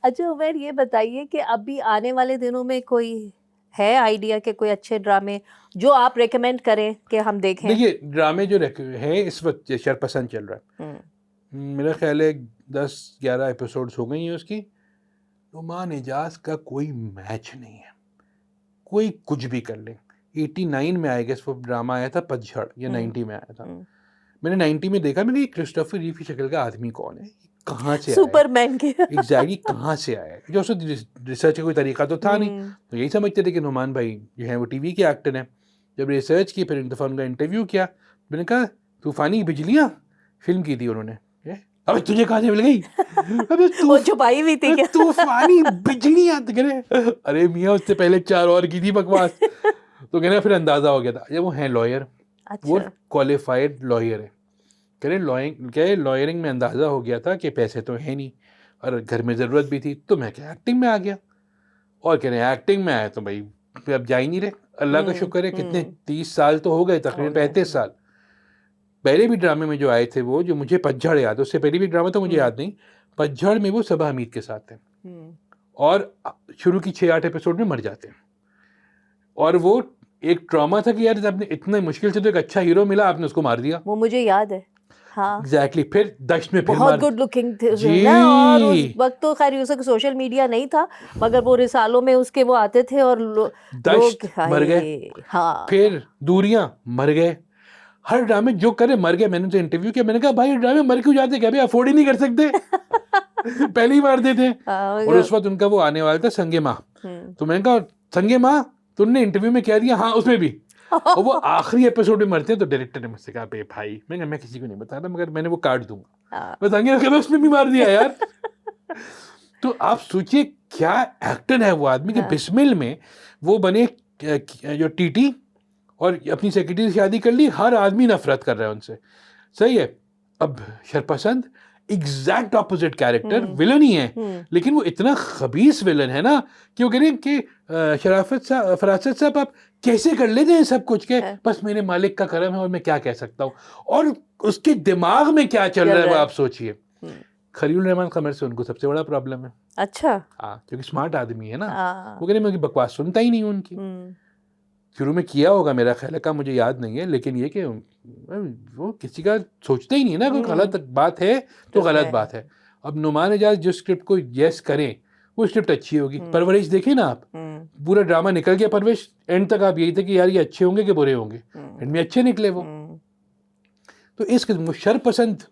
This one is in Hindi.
अच्छा उमर, ये बताइए कि अभी आने वाले दिनों में कोई है आइडिया कि कोई अच्छे ड्रामे जो आप रेकमेंड करें कि हम देखें? देखिए, ड्रामे जो है इस वक्त शरपसंद चल रहा है। मेरा ख्याल है 10-11 एपिसोड्स हो गई हैं उसकी। नुमान एजाज का कोई मैच नहीं है, कोई कुछ भी कर ले। 89 में आएगा वो ड्रामा आया था पतझड़, या 90 में आया था। मैंने 90 में देखा, मैंने क्रिस्टोफर रीव की शक्ल का आदमी कौन है, कहाँ से आया, सुपरमैन के एग्जैक्टली कहाँ से आया। जो उसको रिसर्च का कोई तरीका तो था नहीं, तो यही समझते थे कि नुमान भाई जो है वो टीवी के एक्टर हैं। जब रिसर्च की, फिर एक दफ़ा उनका इंटरव्यू किया, मैंने कहा तूफानी बिजलियाँ फिल्म की थी उन्होंने। अबे तुझे कहाँ से मिल गई? अबे वो छुपाई हुई थी क्या? तूफानी बिजलियाँ, तो कह रहे अरे मियाँ उससे पहले 4 और की थी बकवास। तो कहने फिर अंदाज़ा हो गया था, ये वो हैं लॉयर, वो क्वालिफाइड लॉयर है। कह रहे लॉयरिंग में अंदाज़ा हो गया था कि पैसे तो है नहीं और घर में ज़रूरत भी थी, तो मैं क्या एक्टिंग में आ गया। और कह रहे एक्टिंग में आया तो भाई अब जा ही नहीं रहे। अल्लाह का शुक्र है, कितने 30 साल तो हो गए, तकरीबन 35 साल। पहले भी ड्रामे में जो आए थे वो, जो मुझे पतझड़ याद है, उससे पहले भी ड्रामा तो मुझे याद नहीं। पतझड़ में वो सबा हमीद के साथ थे और शुरू की 6-8 एपिसोड में मर जाते हैं। और वो एक ट्रॉमा था कि यार आपने इतने मुश्किल से तो एक अच्छा हीरो मिला, आपने उसको मार दिया। वो मुझे याद है। हाँ एग्जैक्टली। फिर दश्त में फिर बहुत गुड लुकिंग थे जी ना, और उस वक्त तो खैर उसका सोशल मीडिया नहीं था, मगर वो रिसालों में उसके वो आते थे और लोग मर गए। हाँ फिर दूरियां मर गए। हर ड्रामे जो करे मर गए। मैंने तो इंटरव्यू किया, मैंने कहा भाई ड्रामे मर क्यों जाते, क्या भाई अफोर्ड ही नहीं कर सकते? पहले ही मार देते। और उस वक्त उनका वो आने वाला था संगे माँ, तो मैंने कहा संगे माँ तुमने इंटरव्यू में कह दिया, हाँ उसमें भी। और वो आखिरी एपिसोड में मरते हैं, तो डायरेक्टर ने मुझसे कहा बे भाई, मैं किसी को नहीं बता रहा, मगर मैंने वो काट दूंगा। बस संगे उसमें भी मार दिया यार। तो आप सोचिए क्या एक्टर है वो आदमी, कि बिस्मिल में वो बने जो टीटी, और अपनी सेक्रेटरी से शादी कर ली, हर आदमी नफरत कर रहा है उनसे। सही है। अब शरपसंद एग्जैक्ट ऑपोजिट कैरेक्टर, विलन ही है, लेकिन वो इतना खबीस विलन है ना कि वो कह रहे हैं कि फरासत साहब आप कैसे कर लेते हैं सब कुछ के, बस मेरे मालिक का करम है और मैं क्या कह सकता हूँ। और उसके दिमाग में क्या चल रहा है वो आप सोचिए। खलील रहमान कमर से उनको सबसे बड़ा प्रॉब्लम है। अच्छा हाँ, क्योंकि स्मार्ट आदमी है ना, वो कह रहे मैं बकवास सुनता ही नहीं हूँ उनकी। शुरू में किया होगा मेरा ख्याल है, का मुझे याद नहीं है, लेकिन ये कि वो किसी का सोचते ही नहीं है ना, कोई गलत बात है तो गलत बात है। अब नुमान एजाज जो स्क्रिप्ट को यस करें वो स्क्रिप्ट अच्छी होगी। परवरिश देखे ना आप, पूरा ड्रामा निकल गया परवरिश, एंड तक आप यही थे कि यार ये अच्छे होंगे कि बुरे होंगे, एंड में अच्छे निकले वो। तो इस शरपसंद तो